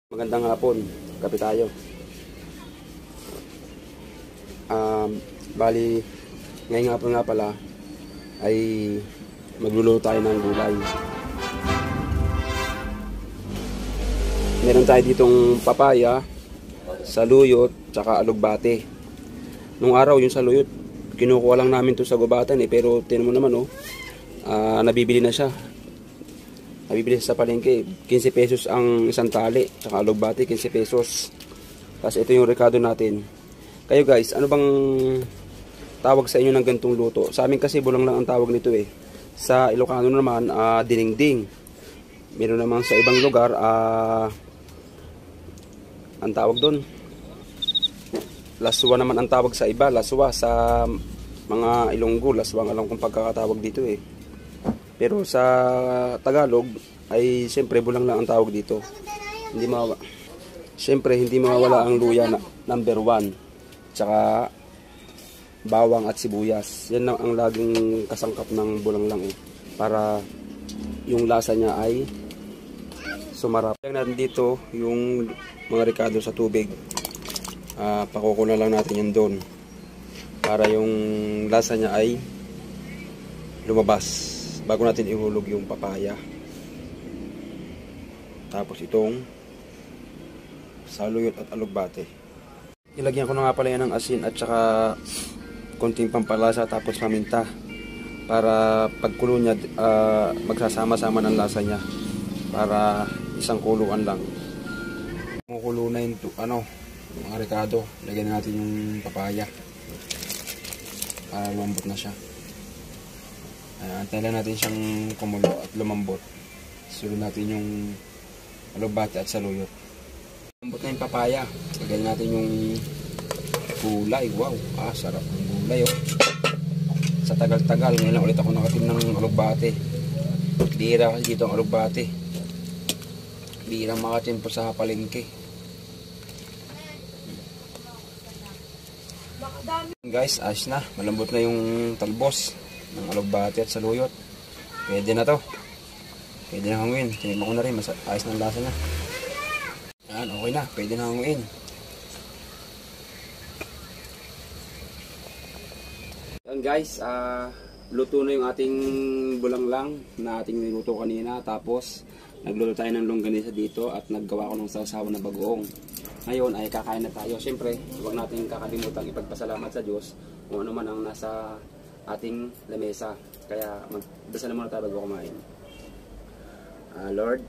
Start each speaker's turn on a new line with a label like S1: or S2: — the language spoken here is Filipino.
S1: Magandang hapon, kape tayo. Bali, ngayong hapon nga pala ay magluluto tayo ng gulay. Meron tayo ditong papaya, saluyot, tsaka alugbate. Nung araw yung saluyot, kinukuha lang namin to sa gubatan pero tinan mo naman nabibili na siya. Nabibili sa palengke, 15 pesos ang isang tali, tsaka alugbate 15 pesos. Tapos ito yung rekado natin. Kayo guys, ano bang tawag sa inyo ng gantong luto? Sa amin kasi bulang lang ang tawag nito eh. Sa Ilocano naman, dinengdeng. Meron naman sa ibang lugar, ang tawag doon, laswa naman ang tawag sa iba. Laswa sa mga Ilonggo, laswa ang alam kong pagkakatawag dito eh. Pero sa Tagalog ay siyempre bulang lang ang tawag dito. Siyempre hindi mawawala ang luya na number 1. Tsaka bawang at sibuyas. Yan lang ang laging kasangkap ng bulang lang eh. Para yung lasa niya ay sumarap. Lagyan natin dito yung mga rekado sa tubig. Pakukunan lang natin yan doon. Para yung lasa niya ay lumabas. Bago natin ihulog yung papaya. Tapos itong saluyot at alugbate. Ilagyan ko na nga pala yan ng asin at saka konting pampalasa tapos paminta. Para pagkulo niya, magsasama-sama ng lasa niya. Para isang kuluan lang. Kumukulo na yung mga rekado. Lagyan natin yung papaya. Para lumambot na siya. Antayin lang natin siyang kumulo at lumambot. Sunod natin yung alugbate at saluyot. Lumambot na yung papaya. Lagyan natin yung gulay. Wow, sarap ng gulay Sa tagal-tagal, ngayon lang ulit ako nakatim ng alugbate. Bihira kasi dito ang alugbate. Bihira makatim po sa palengke. Guys, ayos na. Malambot na yung talbos ng alugbate at saluyot. Pwede na to. Pwede na hanguin. Tinima ko na rin. Ayos ng lasa na. Yan, okay na. Pwede na hanguin. Yan guys, luto na yung ating bulanglang na ating niluto kanina. Tapos, nagluto tayo ng longganisa dito at naggawa ko ng sausawan na bagoong. Ngayon ay kakain na tayo. Siyempre, huwag natin kakalimutan ipagpasalamat sa Diyos kung ano man ang nasa ating lamesa. Kaya magdasal muna tayo bago kumain. Lord,